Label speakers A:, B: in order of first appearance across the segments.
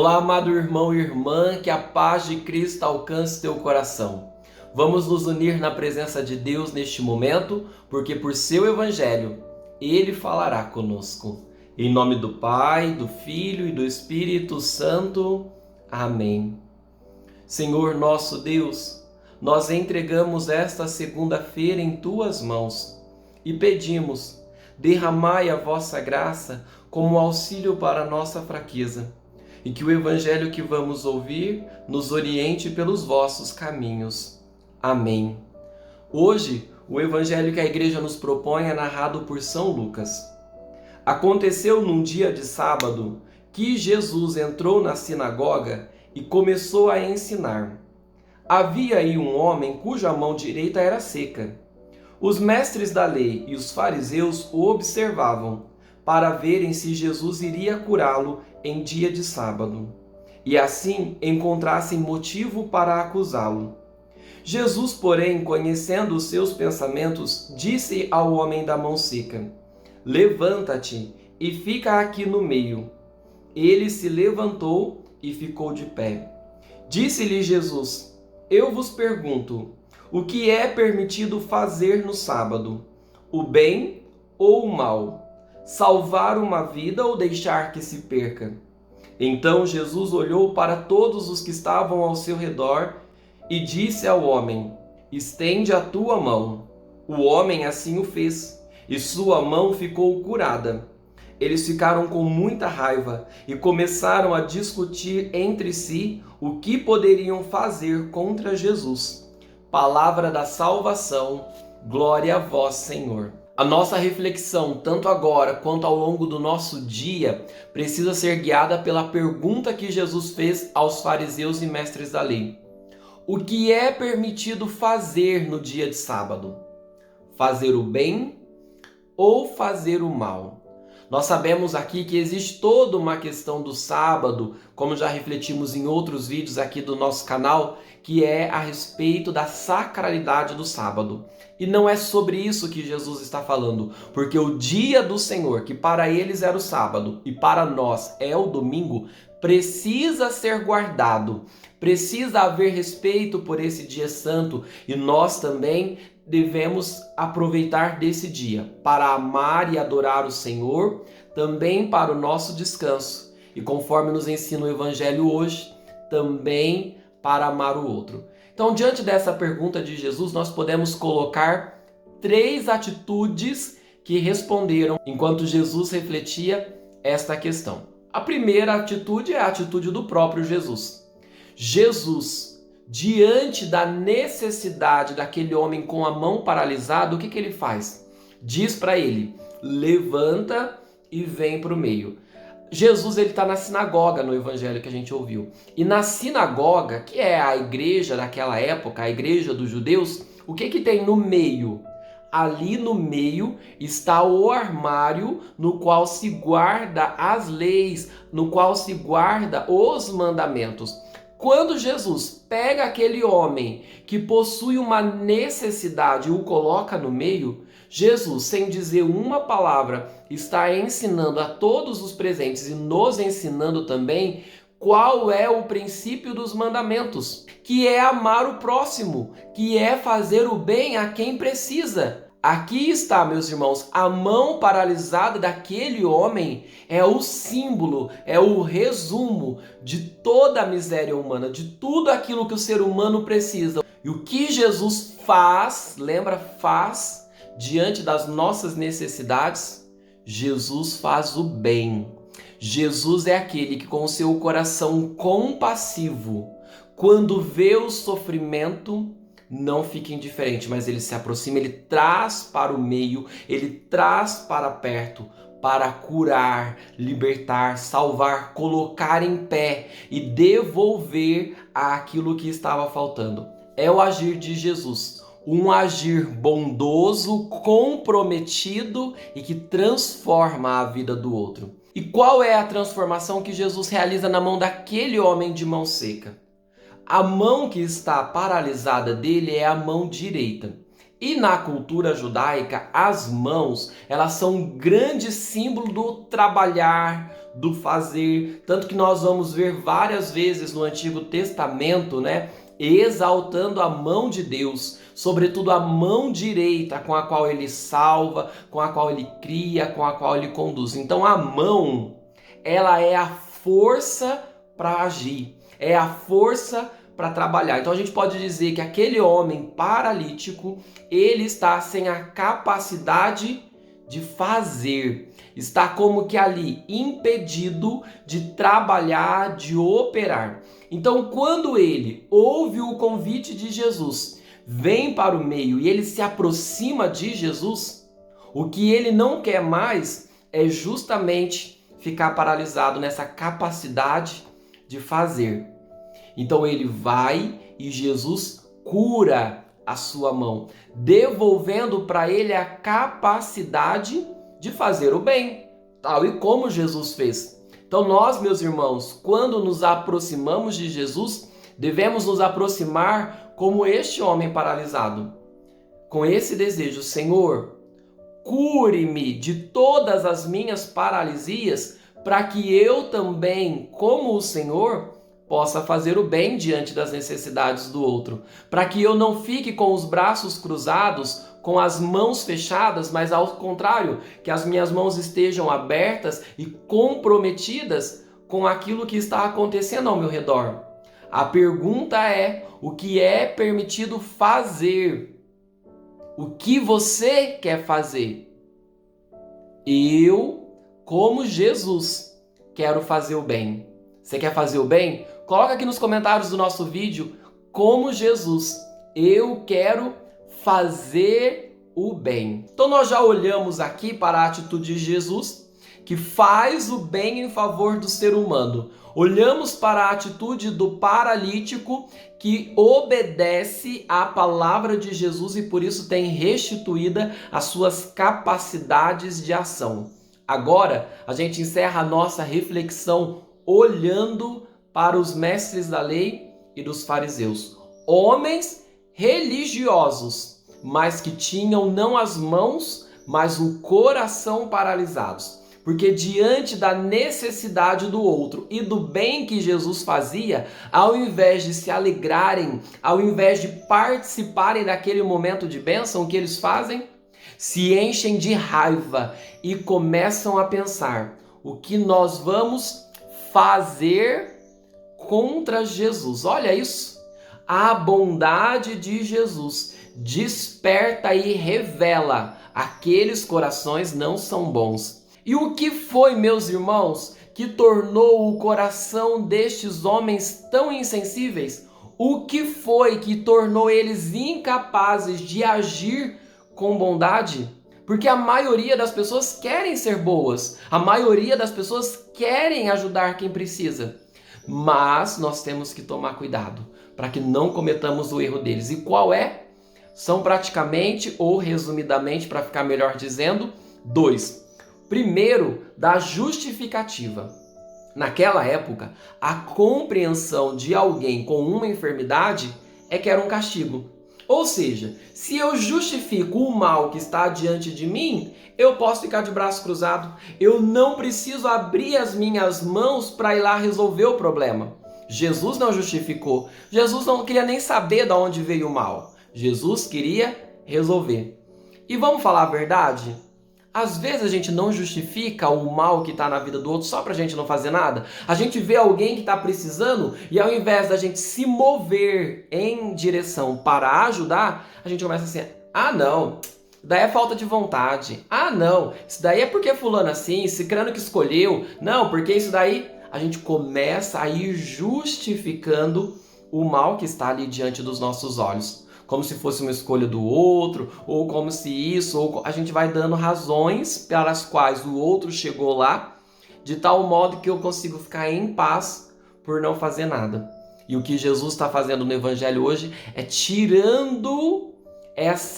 A: Olá, amado irmão e irmã, que a paz de Cristo alcance teu coração. Vamos nos unir na presença de Deus neste momento, porque por seu evangelho Ele falará conosco. Em nome do Pai, do Filho e do Espírito Santo. Amém. Senhor nosso Deus, nós entregamos esta segunda-feira em tuas mãos e pedimos, derramai a vossa graça como auxílio para a nossa fraqueza, e que o evangelho que vamos ouvir nos oriente pelos vossos caminhos. Amém. Hoje, o evangelho que a igreja nos propõe é narrado por São Lucas. Aconteceu num dia de sábado que Jesus entrou na sinagoga e começou a ensinar. Havia aí um homem cuja mão direita era seca. Os mestres da lei e os fariseus o observavam para verem se Jesus iria curá-lo em dia de sábado, e assim encontrassem motivo para acusá-lo. Jesus, porém, conhecendo os seus pensamentos, disse ao homem da mão seca: levanta-te e fica aqui no meio. Ele se levantou e ficou de pé. Disse-lhe Jesus: eu vos pergunto, o que é permitido fazer no sábado? O bem ou o mal? Salvar uma vida ou deixar que se perca? Então Jesus olhou para todos os que estavam ao seu redor e disse ao homem: estende a tua mão. O homem assim o fez, e sua mão ficou curada. Eles ficaram com muita raiva e começaram a discutir entre si o que poderiam fazer contra Jesus. Palavra da salvação, glória a vós, Senhor. A nossa reflexão, tanto agora quanto ao longo do nosso dia, precisa ser guiada pela pergunta que Jesus fez aos fariseus e mestres da lei. O que é permitido fazer no dia de sábado? Fazer o bem ou fazer o mal? Nós sabemos aqui que existe toda uma questão do sábado, como já refletimos em outros vídeos aqui do nosso canal, que é a respeito da sacralidade do sábado. E não é sobre isso que Jesus está falando, porque o dia do Senhor, que para eles era o sábado e para nós é o domingo, precisa ser guardado, precisa haver respeito por esse dia santo, e nós também devemos aproveitar desse dia para amar e adorar o Senhor, também para o nosso descanso, e conforme nos ensina o Evangelho hoje, também para amar o outro. Então, diante dessa pergunta de Jesus, nós podemos colocar 3 atitudes que responderam enquanto Jesus refletia esta questão. A primeira atitude é a atitude do próprio Jesus. Jesus, diante da necessidade daquele homem com a mão paralisada, o que ele faz? Diz para ele: levanta e vem para o meio. Jesus está na sinagoga no evangelho que a gente ouviu. E na sinagoga, que é a igreja daquela época, a igreja dos judeus, o que tem no meio? Ali no meio está o armário no qual se guarda as leis, no qual se guarda os mandamentos. Quando Jesus pega aquele homem que possui uma necessidade e o coloca no meio, Jesus, sem dizer uma palavra, está ensinando a todos os presentes e nos ensinando também qual é o princípio dos mandamentos, que é amar o próximo, que é fazer o bem a quem precisa. Aqui está, meus irmãos, a mão paralisada daquele homem é o símbolo, é o resumo de toda a miséria humana, de tudo aquilo que o ser humano precisa. E o que Jesus faz, lembra, faz diante das nossas necessidades? Jesus faz o bem. Jesus é aquele que, com o seu coração compassivo, quando vê o sofrimento, não fica indiferente, mas ele se aproxima, ele traz para o meio, ele traz para perto, para curar, libertar, salvar, colocar em pé e devolver aquilo que estava faltando. É o agir de Jesus, um agir bondoso, comprometido e que transforma a vida do outro. E qual é a transformação que Jesus realiza na mão daquele homem de mão seca? A mão que está paralisada dele é a mão direita. E na cultura judaica, as mãos, elas são um grande símbolo do trabalhar, do fazer, tanto que nós vamos ver várias vezes no Antigo Testamento, né, exaltando a mão de Deus, sobretudo a mão direita com a qual ele salva, com a qual ele cria, com a qual ele conduz. Então a mão, ela é a força para agir, é a força para trabalhar. Então a gente pode dizer que aquele homem paralítico, ele está sem a capacidade de fazer, está como que ali impedido de trabalhar, de operar. Então quando ele ouve o convite de Jesus, vem para o meio e ele se aproxima de Jesus, o que ele não quer mais é justamente ficar paralisado nessa capacidade de fazer. Então ele vai e Jesus cura a sua mão, devolvendo para ele a capacidade de fazer o bem, tal e como Jesus fez. Então nós, meus irmãos, quando nos aproximamos de Jesus, devemos nos aproximar como este homem paralisado, com esse desejo: Senhor, cure-me de todas as minhas paralisias, para que eu também, como o Senhor, possa fazer o bem diante das necessidades do outro, para que eu não fique com os braços cruzados, com as mãos fechadas, mas ao contrário, que as minhas mãos estejam abertas e comprometidas com aquilo que está acontecendo ao meu redor. A pergunta é: o que é permitido fazer? O que você quer fazer? Eu, como Jesus, quero fazer o bem. Você quer fazer o bem? Coloca aqui nos comentários do nosso vídeo: como Jesus, eu quero fazer o bem. Então nós já olhamos aqui para a atitude de Jesus, que faz o bem em favor do ser humano. Olhamos para a atitude do paralítico, que obedece à palavra de Jesus e por isso tem restituída as suas capacidades de ação. Agora a gente encerra a nossa reflexão olhando para os mestres da lei e dos fariseus, homens religiosos, mas que tinham não as mãos, mas o coração paralisados. Porque diante da necessidade do outro e do bem que Jesus fazia, ao invés de se alegrarem, ao invés de participarem daquele momento de bênção, o que eles fazem? Se enchem de raiva e começam a pensar: o que nós vamos fazer contra Jesus? Olha isso! A bondade de Jesus desperta e revela: aqueles corações não são bons. E o que foi, meus irmãos, que tornou o coração destes homens tão insensíveis? O que foi que tornou eles incapazes de agir com bondade? Porque a maioria das pessoas querem ser boas, a maioria das pessoas querem ajudar quem precisa. Mas nós temos que tomar cuidado para que não cometamos o erro deles. E qual é? São praticamente, ou resumidamente, para ficar melhor dizendo, dois. Primeiro, da justificativa. Naquela época, a compreensão de alguém com uma enfermidade é que era um castigo. Ou seja, se eu justifico o mal que está diante de mim, eu posso ficar de braço cruzado. Eu não preciso abrir as minhas mãos para ir lá resolver o problema. Jesus não justificou. Jesus não queria nem saber de onde veio o mal. Jesus queria resolver. E vamos falar a verdade? Às vezes a gente não justifica o mal que está na vida do outro só para a gente não fazer nada. A gente vê alguém que está precisando e ao invés da gente se mover em direção para ajudar, a gente começa assim: ah não, isso daí é falta de vontade. Ah não, isso daí é porque fulano assim, cicrano que escolheu. Não, porque isso daí... A gente começa a ir justificando o mal que está ali diante dos nossos olhos. Como se fosse uma escolha do outro, ou como se isso, ou a gente vai dando razões para as quais o outro chegou lá, de tal modo que eu consigo ficar em paz por não fazer nada. E o que Jesus está fazendo no Evangelho hoje é tirando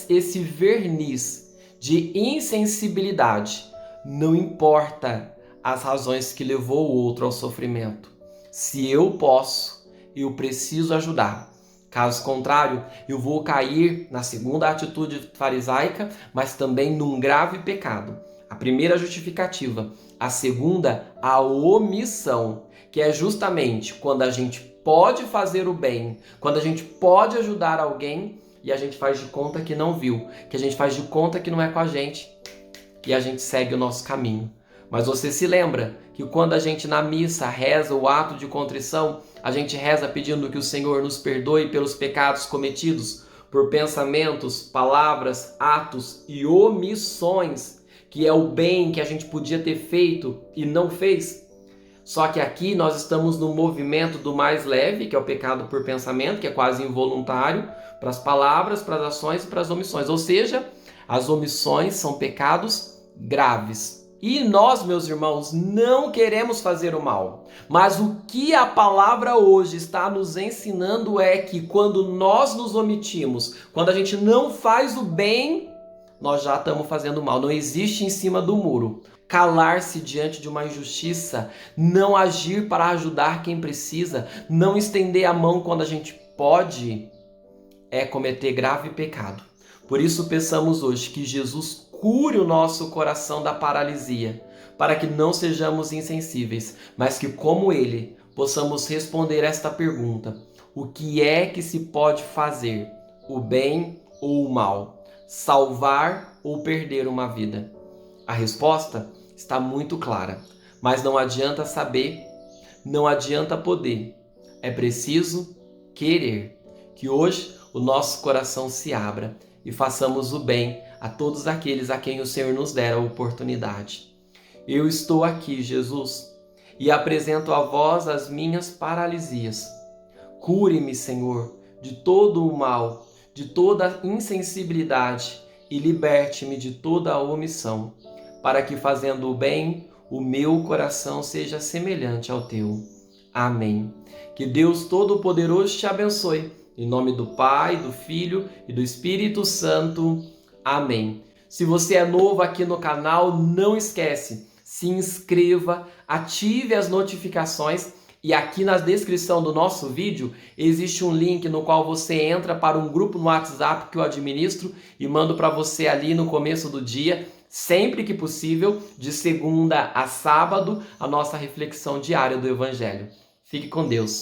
A: esse verniz de insensibilidade. Não importa as razões que levou o outro ao sofrimento. Se eu posso, eu preciso ajudar. Caso contrário, eu vou cair na segunda atitude farisaica, mas também num grave pecado. A primeira, a justificativa. A segunda, a omissão, que é justamente quando a gente pode fazer o bem, quando a gente pode ajudar alguém e a gente faz de conta que não viu, que a gente faz de conta que não é com a gente e a gente segue o nosso caminho. Mas você se lembra que quando a gente na missa reza o ato de contrição, a gente reza pedindo que o Senhor nos perdoe pelos pecados cometidos, por pensamentos, palavras, atos e omissões, que é o bem que a gente podia ter feito e não fez. Só que aqui nós estamos no movimento do mais leve, que é o pecado por pensamento, que é quase involuntário, para as palavras, para as ações e para as omissões. Ou seja, as omissões são pecados graves. E nós, meus irmãos, não queremos fazer o mal. Mas o que a palavra hoje está nos ensinando é que quando nós nos omitimos, quando a gente não faz o bem, nós já estamos fazendo mal. Não existe em cima do muro. Calar-se diante de uma injustiça, não agir para ajudar quem precisa, não estender a mão quando a gente pode, é cometer grave pecado. Por isso peçamos hoje que Jesus cure o nosso coração da paralisia, para que não sejamos insensíveis, mas que, como Ele, possamos responder esta pergunta: o que é que se pode fazer? O bem ou o mal? Salvar ou perder uma vida? A resposta está muito clara, mas não adianta saber, não adianta poder, é preciso querer. Que hoje o nosso coração se abra e façamos o bem a todos aqueles a quem o Senhor nos der a oportunidade. Eu estou aqui, Jesus, e apresento a vós as minhas paralisias. Cure-me, Senhor, de todo o mal, de toda a insensibilidade e liberte-me de toda a omissão, para que, fazendo o bem, o meu coração seja semelhante ao teu. Amém. Que Deus Todo-Poderoso te abençoe. Em nome do Pai, do Filho e do Espírito Santo. Amém. Se você é novo aqui no canal, não esquece, se inscreva, ative as notificações e aqui na descrição do nosso vídeo existe um link no qual você entra para um grupo no WhatsApp que eu administro e mando para você ali no começo do dia, sempre que possível, de segunda a sábado, a nossa reflexão diária do Evangelho. Fique com Deus.